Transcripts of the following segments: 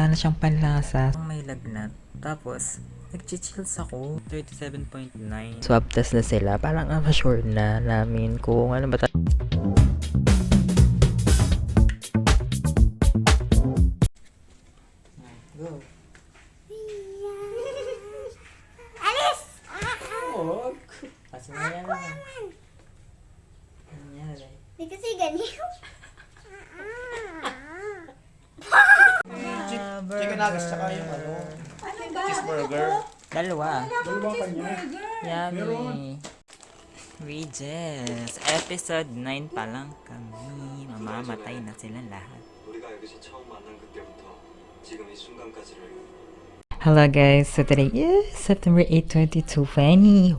wala na siyang panlasa. May lagnat. Tapos, nag-chills ako. 37.9. Swab test na sila. Parang sure na namin kung ano ba Go. Alis! Huwag. Kasi maya naman. Nangyari. Di kasi ganyan. Chicken nuggets tsaka yung cheeseburger. Dalawa. Dalawa kanya. Yummy. Regis. Episode 9 pa lang kami. Mamamatay na sila lahat. 우리가 여기서 처음 만난 그때부터 지금 이 순간까지를 Hello guys, so today is September 8, 2021.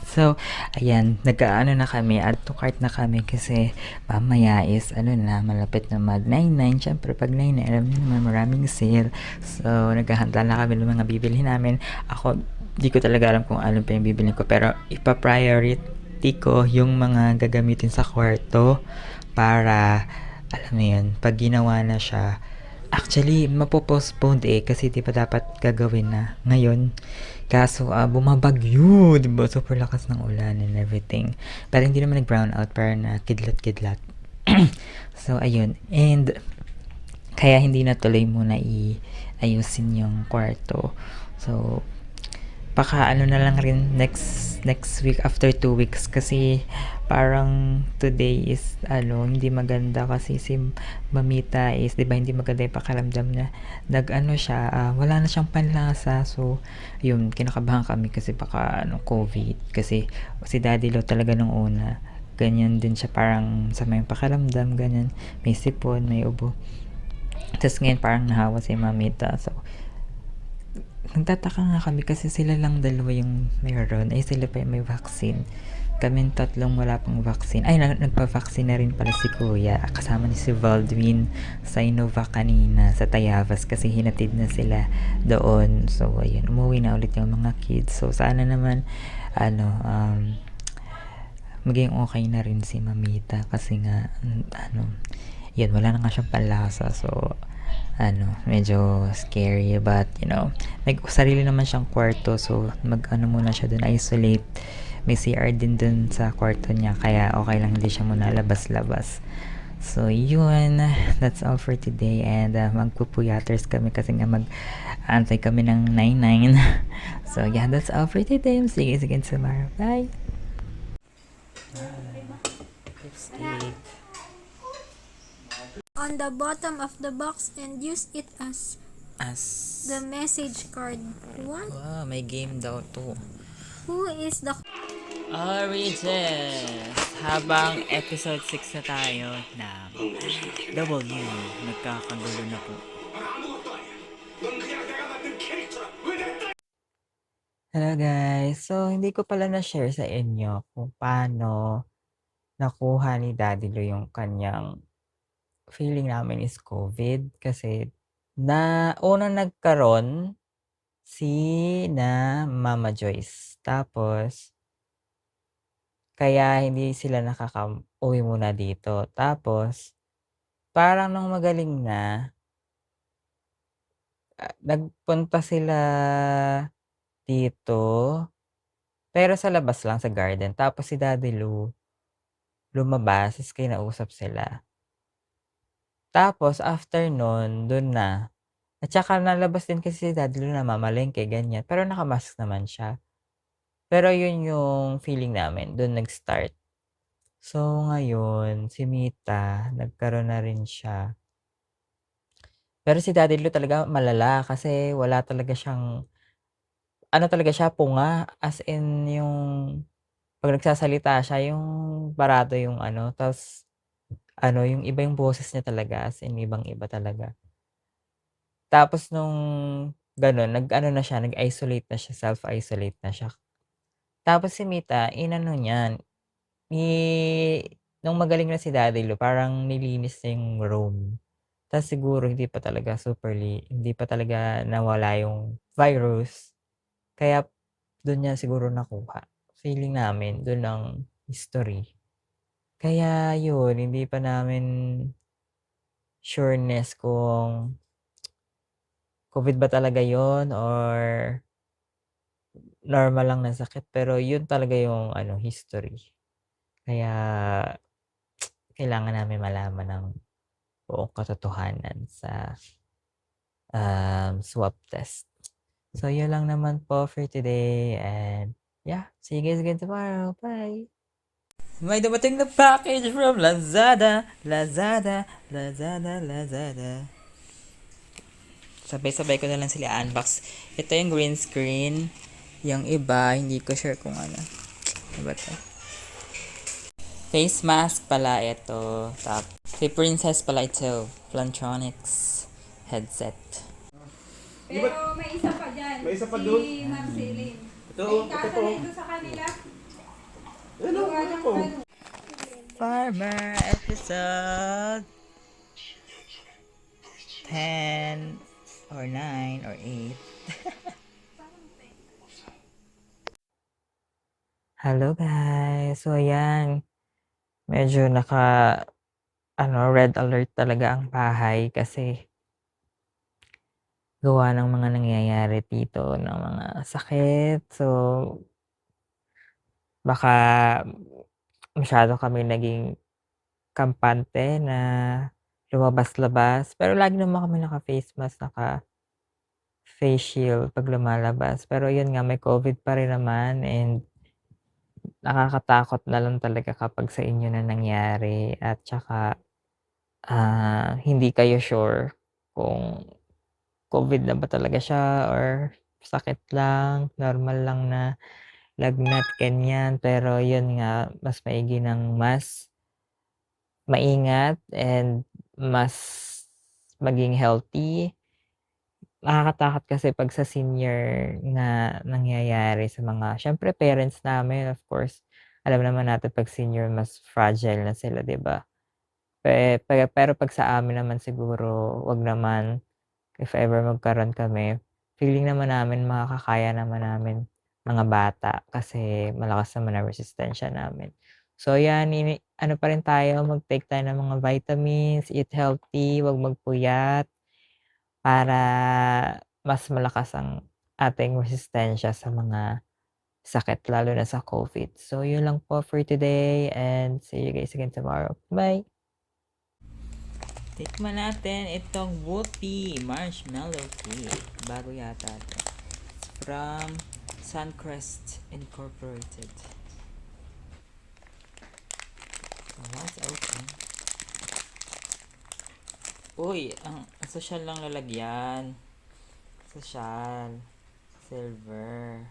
So, ayan, nag-ano na kami, add to cart na kami kasi mamaya is, malapit na mag 9-9. Siyempre, pag 9 alam niyo naman maraming sale. So, naghahanda na kami ng mga bibili namin. Ako, di ko talaga alam kung ano pa yung bibili ko, pero ipa-priority ko yung mga gagamitin sa kwarto para, alam mo yun, pag ginawa na siya, actually, mapopostponed kasi di pa dapat gagawin na ngayon. Kaso, bumabagyo, di ba? Super lakas ng ulan and everything. Pero hindi naman nag-brown out, para na kidlat-kidlat. So, ayun. And, kaya hindi na tuloy muna ayusin yung kwarto. So, baka na lang rin next week after 2 weeks kasi parang today is hindi maganda kasi si Mamita is 'di ba hindi maganda yung pakiramdam na siya wala na siyang panlasa. So yun, kinakabahan kami kasi baka COVID kasi si Daddy Lo talaga nung una ganyan din siya, parang sa may pakiramdam ganyan, may sipon, may ubo. Tapos ngayon parang nahawa si Mamita. So nagtataka nga kami kasi sila lang dalawa yung meron. Ay, sila pa yung may vaccine. Kaming tatlong wala pang vaccine. Ay, nagpa-vaccine na rin pala si Kuya. Kasama ni si Valdwin sa Innova kanina sa Tayabas kasi hinatid na sila doon. So, ayun, umuwi na ulit yung mga kids. So, sana naman, maging okay na rin si Mamita kasi nga, yun, wala na nga siyang panlasa. So, medyo scary, but may sarili naman siyang kwarto, so muna siya dun, isolate. May CR din dun sa kwarto niya, kaya okay lang hindi siya muna labas-labas. So yun, that's all for today, and magpupuyaters kami kasi nga mag-antay kami ng 9-9. So yeah, that's all for today. See you guys again tomorrow. Bye! Lipstick. On the bottom of the box and use it as the message card. What? Wow, may game daw to. Who is the... Origins! Habang episode 6 na tayo ng W, nagkakagulo na po. Hello guys! So, hindi ko pala na-share sa inyo kung paano nakuha ni Daddy Lo yung kanyang feeling namin is COVID. Kasi, unang nagkaroon na Mama Joyce. Tapos, kaya hindi sila nakaka-uwi muna dito. Tapos, parang nung magaling na, nagpunta sila dito, pero sa labas lang, sa garden. Tapos si Daddy Lou, lumabas, ta's kinausap sila. Tapos after nun, dun na. At saka nalabas din kasi si Daddy Lou, namamalengke, ganyan. Pero naka-mask naman siya. Pero yun yung feeling namin, dun nag-start. So, ngayon, si Mita, nagkaroon na rin siya. Pero si Daddy Lou talaga malala kasi wala talaga siyang, talaga siya, punga. As in, yung, pag nagsasalita siya, yung barado yung tapos, yung iba yung boses niya talaga, as in, ibang-iba talaga. Tapos nung gano'n, na siya, nag-isolate na siya, self-isolate na siya. Tapos si Mita, niyan, nung magaling na si Daddy Lou, parang nilinis niya yung room. Tas siguro hindi pa talaga hindi pa talaga nawala yung virus. Kaya dun niya siguro nakuha. Feeling namin dun ang history. Kaya yun, hindi pa namin sureness kung COVID ba talaga yon or normal lang na sakit? Pero yun talaga yung history. Kaya kailangan namin malaman ng buong katotohanan sa swab test. So, yun lang naman po for today. And yeah, see you guys again tomorrow. Bye! May dumating na package from Lazada. Lazada. Sabay-sabay ko na lang sila unbox. Ito yung green screen. Yung iba, hindi ko sure kung ano. Ano ba to? Face mask pala ito. Top. Si Princess pala ito. Plantronics headset. Pero may isa pa dyan. May isa pa si dun? Marceline. Ito, Ay, kasanay doon sa kanila. ano po? Farmer episode 10 or 9 or 8. Hello guys. So ayan, medyo red alert talaga ang bahay kasi gawa ng mga nangyayari dito ng mga sakit. So baka masyado kami naging kampante na lumabas-labas. Pero lagi naman kami naka-face mask, naka-face shield pag lumalabas. Pero yun nga, may COVID pa rin naman and nakakatakot na lang talaga kapag sa inyo na nangyari at saka hindi kayo sure kung COVID na ba talaga siya or sakit lang, normal lang na lagnat, ganyan. Pero yun nga, mas maigi ng mas maingat and mas maging healthy. Nakakatakot kasi pag sa senior na nangyayari sa mga, syempre parents namin, of course, alam naman natin pag senior mas fragile na sila, 'di ba? Pero pag sa amin naman siguro, wag naman, if ever magkaroon kami, feeling naman namin makakaya naman namin mga bata kasi malakas naman ang resistensya namin. So yan, ano pa rin tayo, mag-take tayo ng mga vitamins, eat healthy, wag magpuyat para mas malakas ang ating resistensya sa mga sakit lalo na sa COVID. So yun lang po for today and see you guys again tomorrow. Bye! Tikman natin itong Whoopie Marshmallow Cake. Bago yata ito. It's from Suncrest Incorporated. So, let's open. Uy, ang social lang lalagyan. Social. Silver.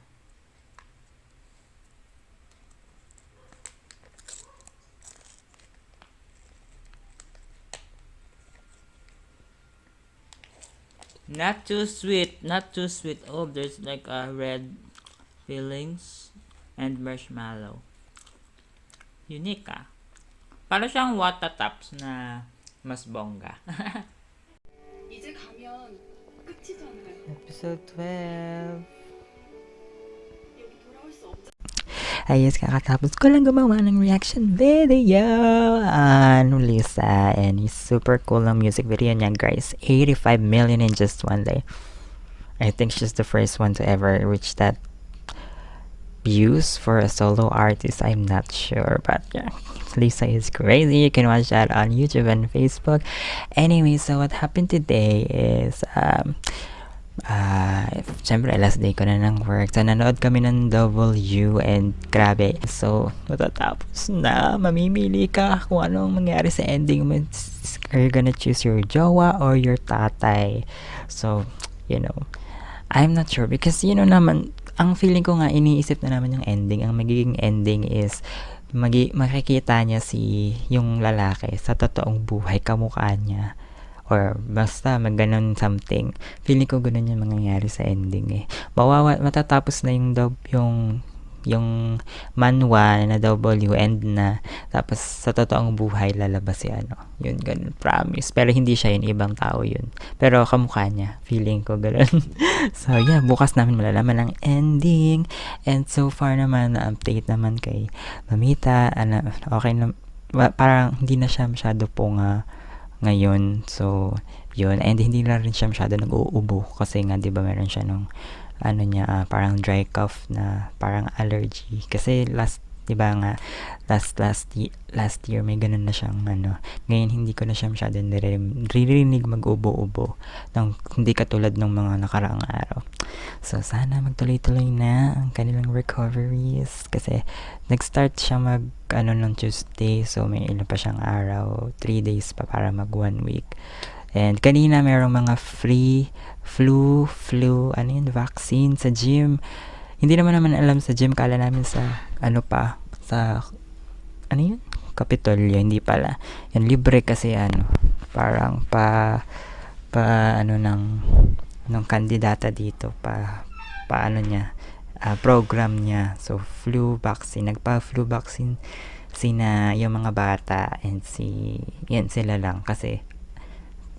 Not too sweet. Not too sweet. Oh, there's like a red fillings and marshmallow. Unique ah. Para siyang Wata Tops na mas bongga. 이제 가면 끝이잖아요. Episode 12. 여기 돌아올 수 없잖아. Ayos, kakatapos ko lang gumawa ng reaction video on Lisa and his super cool na music video niya, guys. 85 million in just one day. I think she's the first one to ever reach that views for a solo artist. I'm not sure, but yeah, Lisa is crazy. You can watch that on YouTube and Facebook. Anyway, so what happened today is syempre last day ko na ng work, so nanood kami ng W and grabe, so matatapos na, mamimili ka kung anong mangyari sa ending mo. Are you gonna choose your jowa or your tatay? So I'm not sure because naman, ang feeling ko nga, iniisip na naman yung ending. Ang magiging ending is makikita niya yung lalaki sa totoong buhay, kamukha niya. Or basta maganon something. Feeling ko ganun yung mangyayari sa ending eh. Matatapos na yung manhwa na W end na, tapos sa totoong buhay lalabas yun ganun, promise. Pero hindi siya yun, ibang tao yun. Pero kamukha niya, feeling ko ganun. So yeah, bukas namin malalaman ang ending. And so far naman, na-update naman kay Mamita, okay na, parang hindi na siya masyado pong ngayon. So, yun. And hindi na rin siya masyado nag-uubo kasi nga, di ba, meron siya nung, ano niya, parang dry cough na parang allergy. Kasi di ba nga, last year may ganun na siyang, ngayon hindi ko na siya masyado niririnig mag-ubo-ubo. Hindi katulad ng mga nakaraang araw. So, sana magtuloy-tuloy na ang kanilang recoveries. Kasi, nag-start siya nung Tuesday. So, may ilan pa siyang araw. 3 days pa para mag 1 week. And, kanina merong mga free flu, vaccine sa gym. Hindi naman alam sa gym. Kala namin sa, Kapitolyo. Hindi pala. Yan, libre kasi, parang ng kandidata dito program niya. So, flu vaccine. Nagpa-flu vaccine yung mga bata and sila lang kasi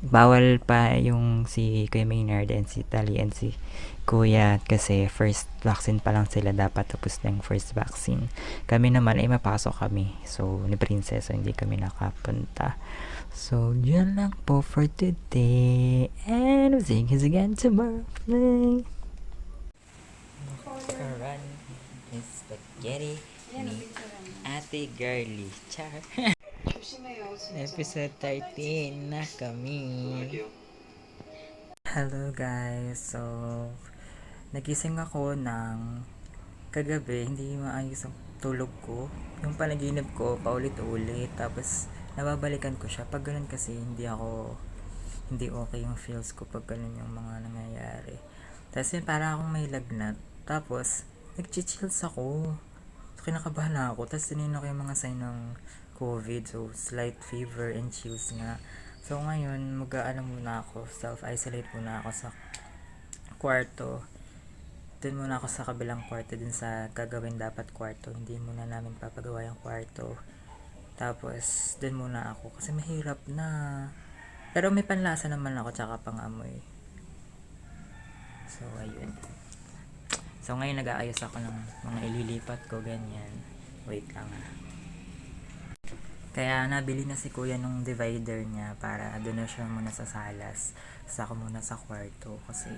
bawal pa yung si Kuya Maynard and si Tali and si Kuya kasi first vaccine pa lang sila, dapat tapos na yung first vaccine. Kami naman ay mapasok kami. So, ni Princess, so hindi kami nakapunta. So, yun lang po for today. And we'll see you guys again tomorrow. Bye! Run is spaghetti ni Ate Girly. Char! 조심해요, 진짜. Episode 13 na kami. 할게요. Hello guys. So, nagising ako ng kagabi. Hindi maayos ang tulog ko. Yung panaginip ko, paulit-ulit. Tapos, nababalikan ko siya. Pag ganun kasi, hindi okay yung feels ko pag ganun yung mga nangyayari. Tapos yun, parang akong may lagnat. Tapos, nag-chills ako. So, kinakabahan ako. Tapos, tinino ko yung mga sign ng COVID. So, slight fever and chills nga. So, ngayon, muna ako. Self-isolate muna ako sa kwarto. Doon muna ako sa kabilang kwarto. Dun sa gagawin dapat kwarto. Hindi muna namin papagawa yung kwarto. Tapos, doon muna ako. Kasi mahirap na. Pero may panlasa naman ako. Tsaka pang-amoy. So, ayun. So, ngayon nag-aayos ako ng mga ililipat ko. Ganyan. Wait lang Kaya nabili na si Kuya nung divider niya para doon na siya muna sa salas. Saka muna sa kwarto kasi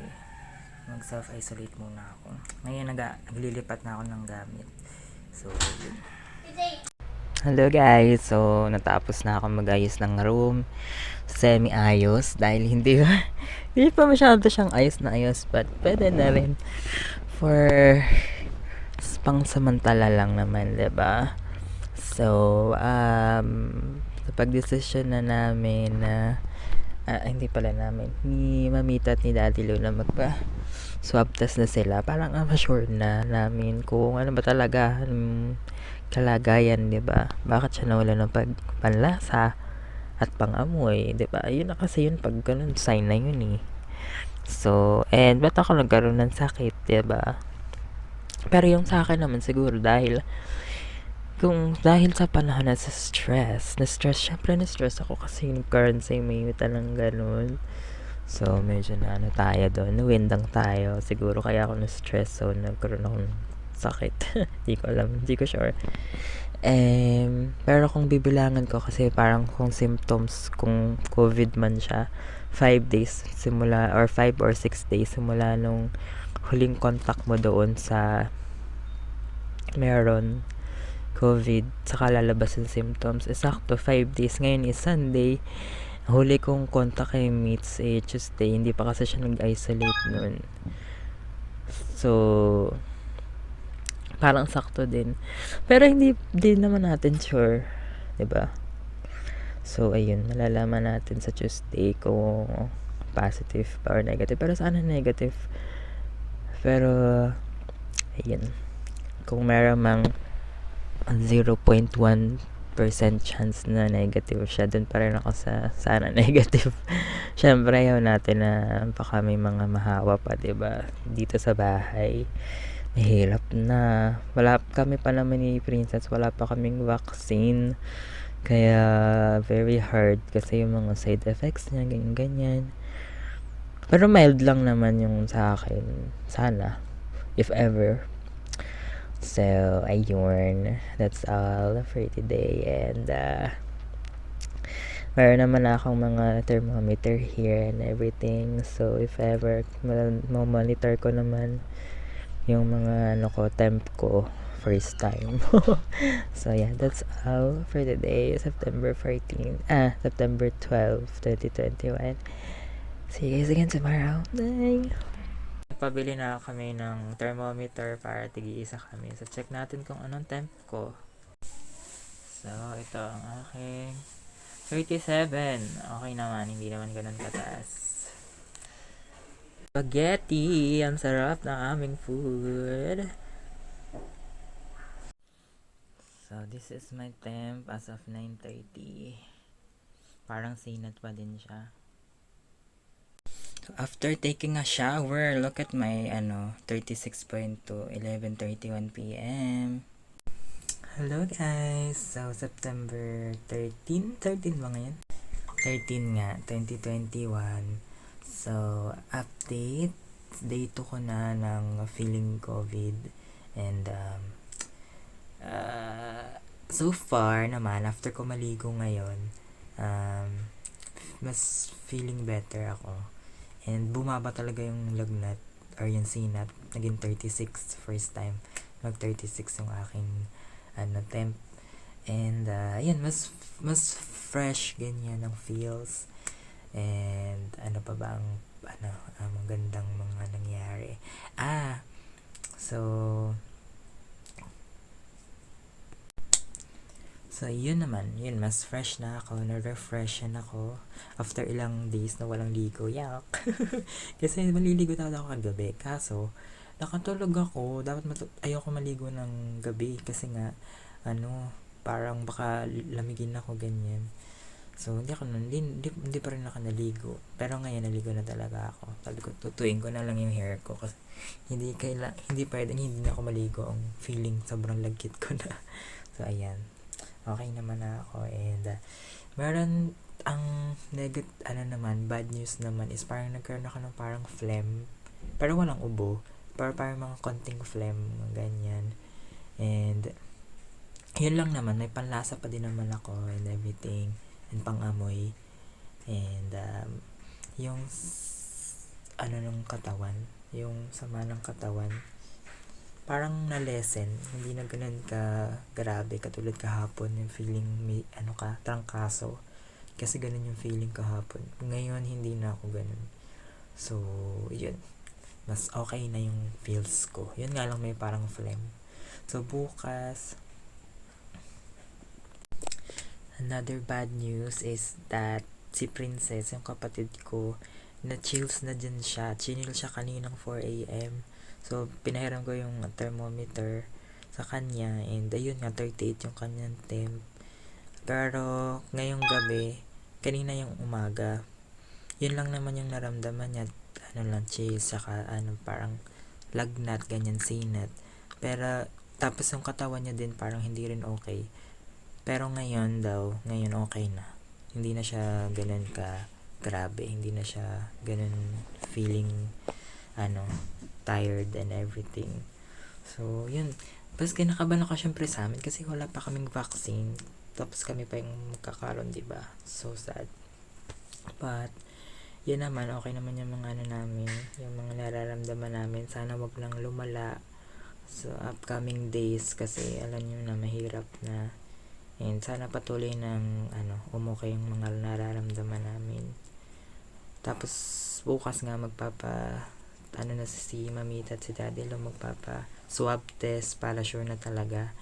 mag self-isolate muna ako. Ngayon naglilipat na ako ng gamit. So, yun. Hello guys! So, natapos na ako mag-ayos ng room. Semi-ayos dahil hindi pa masyado siyang ayos na ayos, but pwede na rin for pang samantala lang naman, diba? So, pag-decision na namin na hindi pala namin ni Mamita at ni Daddy Lou na magpa-swab test na sila. Parang sure na namin kung ano ba talaga kalagayan, diba? Bakit siya nawala ng panlasa at pang-amoy, diba? Yun na kasi yun, pag ganun, sign na yun eh. So, and ba't ako nagkaroon ng sakit, diba? Pero yung sa akin naman siguro dahil sa panahon na stress, syempre na-stress ako kasi nagkaroon sa imayutan ng ganun. So, medyo na tayo doon, nawindang tayo. Siguro kaya ako na-stress, so nagkaroon ako ng sakit. Hindi ko alam, hindi ko sure. Pero kung bibilangan ko kasi parang kung symptoms, kung COVID man siya, 5 days simula, or 5 or 6 days simula nung huling contact mo doon sa meron COVID, saka lalabas yung symptoms. Sakto 5 days. Ngayon is Sunday. Huli kong contact kay Meets Tuesday. Hindi pa kasi siya nag-isolate nun. So, parang sakto din. Pero hindi din naman natin sure. 'Di ba? So, ayun. Malalaman natin sa Tuesday kung positive pa or negative. Pero sana negative. Pero, ayun. Kung meron mang 0.1% chance na negative siya, dun pa rin ako sa sana negative. Syempre ayaw natin na baka may mga mahawa pa, diba? Dito sa bahay mahirap na, wala kami pa naman ni Princess, wala pa kaming vaccine, kaya very hard kasi yung mga side effects niya, ganyan. Pero mild lang naman yung sa akin, sana, if ever. So, ayun. That's all for today. And, meron naman akong mga thermometer here and everything. So, if ever, monitor ko naman yung mga temp ko first time. So, yeah, that's all for today, September 12, 2021. See you guys again tomorrow. Bye! Pabili na kami ng thermometer para tig-iisa kami. So, check natin kung anong temp ko. So, ito ang aking 37. Okay naman, hindi naman ganun kataas. Spaghetti! Ang sarap ng aming food. So, this is my temp as of 9:30. Parang sinat pa din siya. So, after taking a shower, look at my 36.2, 11:31 p.m. Hello guys! So, September 13 ba ngayon? 13 nga, 2021. So, update. Day 2 ko na ng feeling COVID. And, so far naman, after ko maligo ngayon, mas feeling better ako. And bumaba talaga yung lagnat or yung sinat. Naging 36 first time. Mag-36 yung aking temp. And yun, mas fresh ganyan ang feels. And ano pa ba ang magandang mga nangyari. So, yun naman. Yun, mas fresh na ako. Na-refreshen ako. After ilang days na walang ligo. Yak! Kasi maliligo talaga ako kagabi. Kaso, nakatulog ako. Dapat ayoko maligo ng gabi. Kasi nga, parang baka lamigin ako ganyan. So, hindi pa rin ako naligo. Pero ngayon, naligo na talaga ako. Sabi ko, tutuin ko na lang yung hair ko. Kasi hindi pwedeng hindi na ako maligo. Ang feeling, sobrang lagkit ko na. So, ayan. Okay naman na ako. And, meron ang bad news naman is parang nagkaroon ako ng parang phlegm. Pero walang ubo. Pero parang mga konting phlegm, ganyan. And, yun lang naman. May panlasa pa din naman ako and everything. And pang-amoy. And, yung, ng katawan. Yung sama ng katawan. Parang na-lessen. Hindi na ganun ka grabe. Katulad kahapon, yung feeling may, trangkaso. Kasi ganun yung feeling kahapon. Ngayon, hindi na ako ganun. So, yun. Mas okay na yung feels ko. Yun nga lang may parang phlegm. So, bukas, another bad news is that si Princess, yung kapatid ko, na-chills na dyan siya. Chinil siya kaninang 4 a.m. So, pinahiram ko yung thermometer sa kanya. And, ayun nga, 38 yung kanyang temp. Pero, ngayong gabi, kanina yung umaga, yun lang naman yung naramdaman niya. Chills, saka, parang lagnat, ganyan, sinat. Pero, tapos yung katawan niya din, parang hindi rin okay. Pero ngayon okay na. Hindi na siya ganun ka grabe. Hindi na siya ganun feeling, tired and everything. So, yun. Tapos kinakabahan ako syempre sa amin kasi wala pa kaming vaccine. Tapos kami pa yung magkakaroon, diba? So sad. But, yun naman, okay naman yung mga namin, yung mga nararamdaman namin. Sana wag lang lumala sa upcoming days kasi alam nyo na mahirap na. And sana patuloy ng umukay yung mga nararamdaman namin. Tapos, bukas nga na si Mamita at si Daddy lang magpapa swab test para sure na talaga.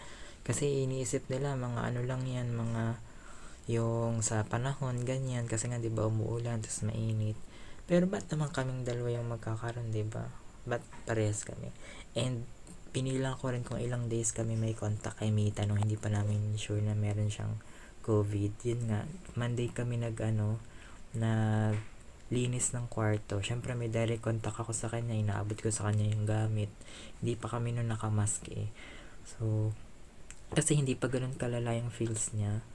Kasi iniisip nila mga lang yan, mga yung sa panahon, ganyan. Kasi nga diba umuulan, tapos mainit. Pero ba't naman kaming dalawa yung magkakaroon, diba? Ba't parehas kami? And pinilang ko rin kung ilang days kami may contact kay Mita nung hindi pa namin sure na meron siyang COVID. Yun nga, Monday kami linis ng kwarto. Syempre may direct contact ako sa kanya, inaabot ko sa kanya yung gamit. Hindi pa kami nun nakamask eh. So, kasi hindi pa ganun kalala yung feels niya.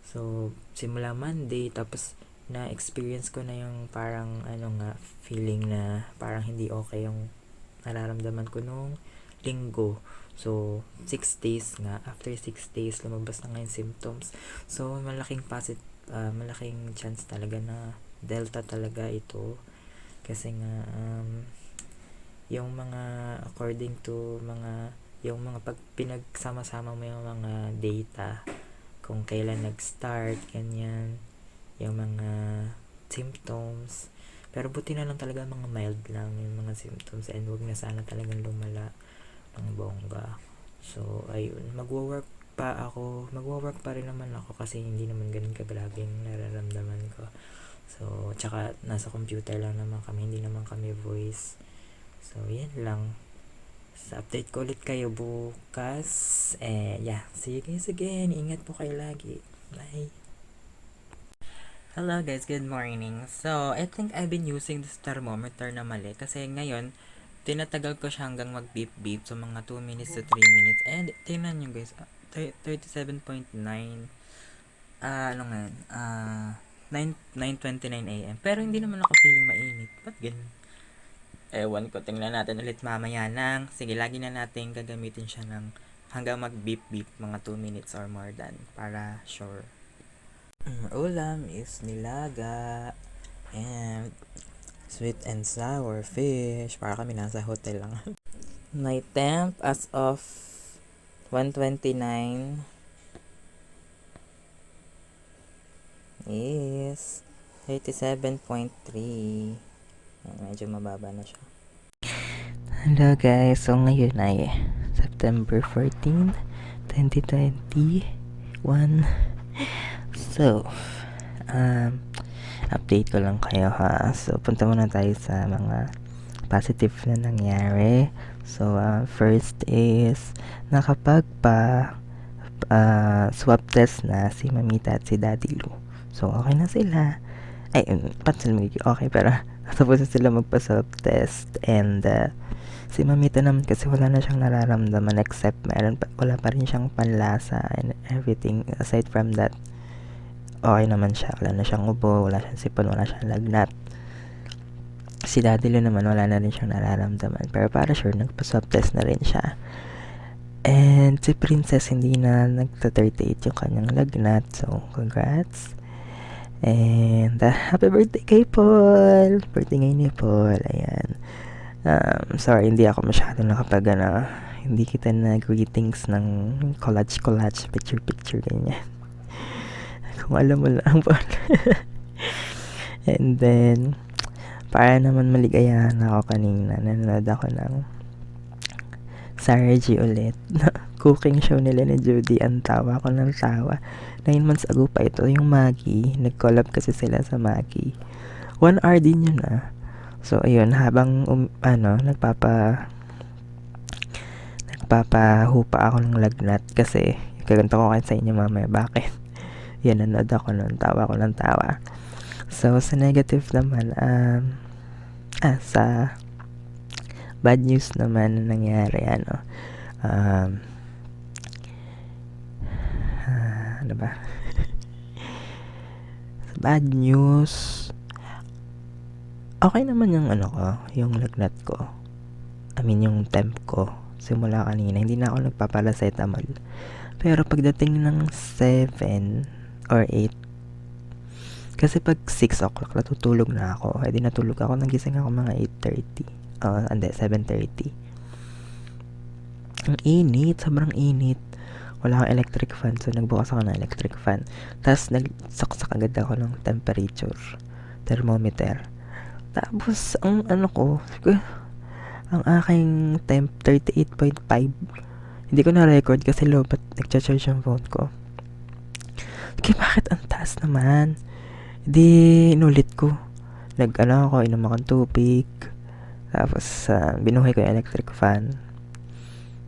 So, simula Monday, tapos na-experience ko na yung parang feeling na parang hindi okay yung nararamdaman ko nung linggo. So, 6 days nga. After 6 days, lumabas na nga yung symptoms. So, malaking malaking chance talaga na Delta talaga ito. Kasi nga, yung mga, according to yung mga pag pinagsama-sama mo yung mga data, kung kailan nag-start, ganyan, yung mga symptoms. Pero buti na lang talaga mga mild lang yung mga symptoms, and wag na sana talagang lumala ng bongga. So, ayun, magwo-work pa rin naman ako kasi hindi naman ganun kagrabe yung nararamdaman ko. So, tsaka nasa computer lang naman kami, hindi naman kami voice. So, yan lang. Sa update ko ulit kayo bukas. Yeah, see you guys again. Ingat po kayo lagi. Bye. Hello guys, good morning. So, I think I've been using this thermometer na mali kasi ngayon, tinatagal ko siya hanggang mag-beep-beep. So, mga 2 minutes to 3 minutes. And, tingnan nyo guys, 37.9. Ano nga yun? 9:29 AM. Pero hindi naman ako feeling mainit. Ba't ganun? Ewan ko, tingnan natin ulit mamaya ng, sige, lagi na natin gagamitin siya ng hanggang mag-beep-beep, mga 2 minutes or more than, para sure. Ulam is nilaga and sweet and sour fish. Para kami nasa hotel lang. Night temp as of 1:29 is 37.3. Medyo mababa na siya. Hello guys, so ngayon ay September 14, 2021. So, update ko lang kayo ha. So, punta muna tayo sa mga positive na nangyari. So, first is swab test na si Mamita at si Daddy Lou. So, okay na sila. Ay, pansin mo, okay, pero tapos na sila magpa-swab test. And, si Mamita naman kasi wala na siyang nararamdaman except wala pa rin siyang panlasa and everything. Aside from that, okay naman siya. Wala na siyang ubo, wala siyang sipon, wala siyang lagnat. Si Daddy Lou naman, wala na rin siyang nararamdaman. Pero para sure, nagpa-swab test na rin siya. And si Princess, hindi na nagta-38 yung kanyang lagnat. So, congrats. And happy birthday kay Paul. Birthday ngayon ni Paul. Ayan. Sorry, hindi ako masyado hindi kita na greetings ng collage, picture, ganyan. Kung alam mo lang, Paul. And then, para naman maligayahan ako kanina, nanonood ako ng Sarah G ulit. Cooking show nila ni Judy. Ang tawa ko ng tawa. 9 months ago pa ito, yung Maggie. Nag-collab kasi sila sa Maggie. 1 hour din yun So, ayun, habang nagpapahupa ako ng lagnat kasi kaganto ko kayo sa inyo mamaya bakit. Yan, nanood ako nun, tawa ko ng tawa. So, sa negative naman, sa bad news naman na nangyari, ano ba? Sa bad news, okay naman yung yung lagnat ko. I mean, yung temp ko. Simula kanina, hindi na ako nagpaparacetamol. Pero pagdating ng 7 or 8, kasi pag 6 o'clock, natutulog na ako. Eh, di natulog ako, nagising ako mga 8:30. 7:30. Ang init, sobrang init. Wala akong electric fan, so nagbukas ako ng electric fan. Tapos nagsaksak agad ako ng temperature thermometer. Tapos, ang aking temp, 38.5. Hindi ko na-record kasi low, but nagcha-charge yung phone ko. Okay, bakit ang taas naman? Di, inulit ko. Inom akong tubig. Tapos, binuhay ko yung electric fan.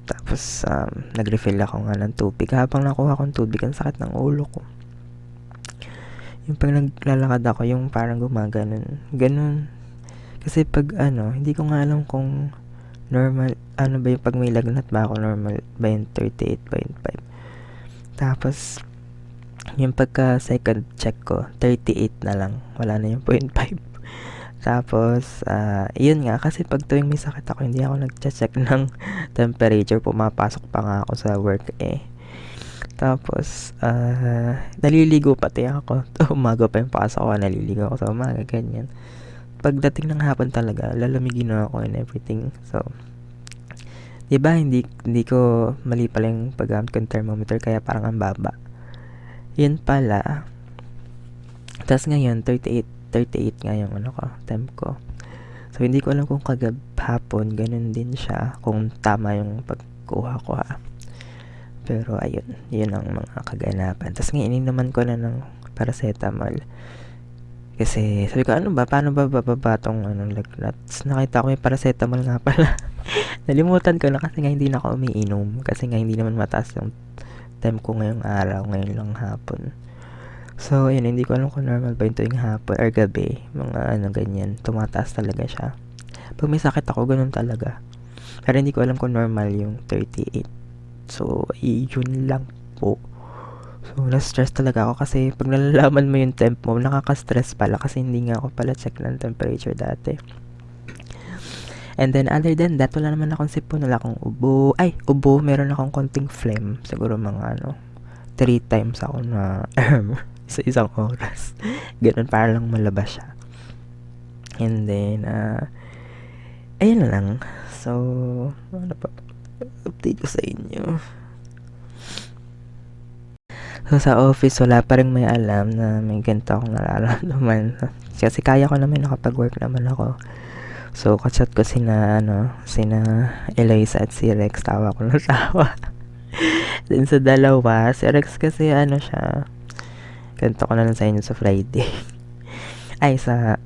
Tapos, nag-refill ako nga ng tubig. Habang nakuha akong tubig, ang sakit ng ulo ko. Yung pag naglalakad ako, yung parang gumaganon. Ganun. Kasi pag hindi ko nga alam kung normal, ba yung pag may lagnat ba ako, normal ba yung 38.5. Tapos, yung pagka second check ko, 38 na lang. Wala na yung 0.5. Tapos, yun nga, kasi pag tuwing may sakit ako, hindi ako nag-check ng temperature. Pumapasok pa nga ako sa work Tapos, naliligo pati ako. Umaga pa yung pasok ko, naliligo ako sa umaga, ganyan. Pagdating ng hapon talaga, lalamigin na ako and everything. So, diba, hindi ko mali pala yung paggamit ko ng thermometer, kaya parang ang baba. Yun pala. Tapos ngayon, 38 nga yung temp ko. So, hindi ko alam kung hapon, ganun din siya, kung tama yung pagkuha ko ha. Pero ayun, yun ang mga kaganapan. Tapos ngayon, ininuman ko na ng paracetamol. Kasi sabi ko, paano ba bababa tong lagnat? Tapos nakita ko may paracetamol nga pala. Nalimutan ko na kasi nga hindi na ako umiinom. Kasi nga hindi naman mataas yung temp ko ngayong araw, ngayon lang hapon. So, ayun, hindi ko alam kung normal ba yung tuwing hapon or gabi. Mga ganyan, tumataas talaga siya. Pag may sakit ako, ganun talaga. Pero hindi ko alam kung normal yung 38. So, yun lang po. So, na-stress talaga ako kasi pag nalalaman mo yung temp mo, nakaka-stress pala kasi hindi nga ako pala check ng temperature dati. And then, other than that, wala naman akong sipon, wala akong ubo. Ubo, meron akong konting phlegm. Siguro mga 3 times ako na sa isang oras. Ganun, para lang malabas siya. And then, ayun lang. So, ano pa? Update ko sa inyo. So, sa office, wala pa rin may alam na may ganito akong nararamdaman. Kasi kaya ko naman, nakapag-work naman ako. So, kachat ko sina Eloisa at si Rex. Tawa ko ng tawa. Then sa dalawa, si Rex kasi siya, ganito ko na lang sa inyo sa Friday. Sa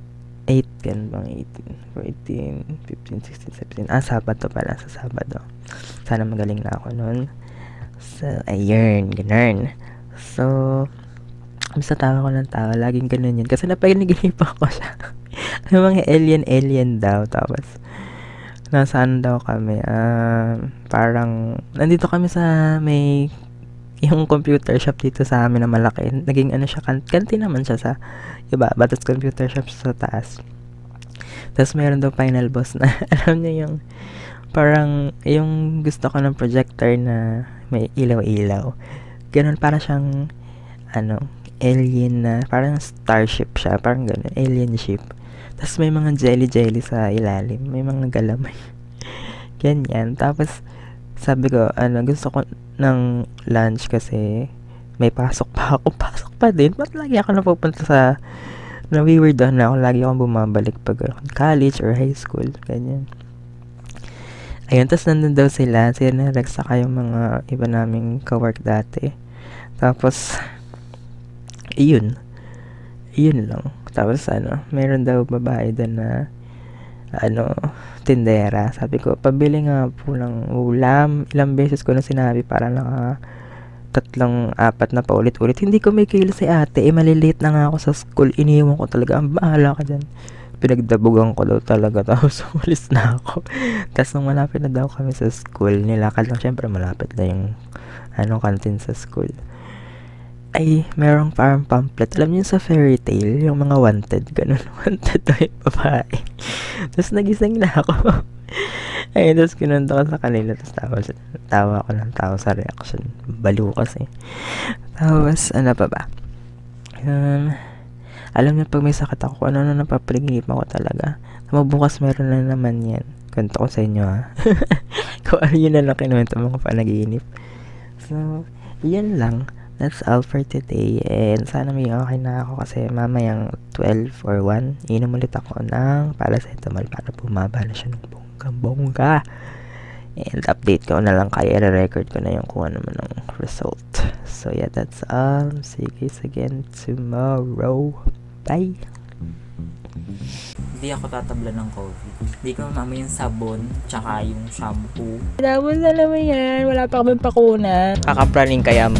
8, ganun bang 18, 15, 16, 17. Sabado pala, sa Sabado. Sana magaling na ako nun. So, ayun, ganun. So, basta tawa ko ng tawa, laging ganun yun. Kasi napaginipan ko siya. Mga alien daw. Tapos, nasaan daw kami? Parang, nandito kami sa may, yung computer shop dito sa amin na malaki. Naging siya, kantin naman siya sa iba. Batas computer shop sa taas. Tapos, mayroon daw final boss na, alam niyo yung, parang, yung gusto ko ng projector na may ilaw-ilaw. Ganun, para siyang, alien na, parang starship siya. Parang ganun, alien ship. Tapos may mga jelly sa ilalim. May mga galamay. Ganyan. Tapos, sabi ko, gusto ko ng lunch kasi may pasok pa ako. Pasok pa din. Ba't lagi ako napupunta sa, nawiweirdohan na ako. Lagi akong bumabalik pag college or high school. Ganyan. Ayun, tapos nandun daw sila. Sila na Rex, saka yung mga iba naming ka-work dati. Tapos, yun lang. Tapos meron daw babae doon na tindera. Sabi ko, pabili nga po ng ulam. Ilang beses ko na sinabi, para 3, 4 na paulit-ulit. Hindi ko may kilo si ate. Malilate na nga ako sa school. Iniwan ko talaga. Ang bahala ka dyan. Pinagdabugan ko daw talaga. Tapos umalis na ako. Tapos nung malapit na daw kami sa school, nilakad lang. Syempre malapit na yung kantin sa school. Ay, merong parang pamphlet. Alam niyo sa fairy tale, yung mga wanted, ganun. Wanted na yung babae. Tapos nagising na ako. Ay, tapos kinunto ko sa kanila. Tapos tawa ko ng tawa sa reaction. Balo kasi. Tapos, pa ba? Alam niyo, pag may sakit ako, napapalinginipan ko talaga. Bukas meron na naman yan. Kwento ko sa inyo, ha. Kung yun na lang kinuwento mga panaginip. So, yun lang. That's all for today. And sana may okay na ako kasi mamayang 12 or 1, inom ulit ako ng paracetamol para bumaba na siya ng bongga. And update ko na lang kaya i-record ko na yung kung ano man ang result. So yeah, that's all. See you guys again tomorrow. Bye! Hindi ako tatabla ng COVID. Hindi ko mamaya yung sabon, tsaka yung shampoo. Tapos alam mo yan, wala pa kami pakuna. Kakapraning kaya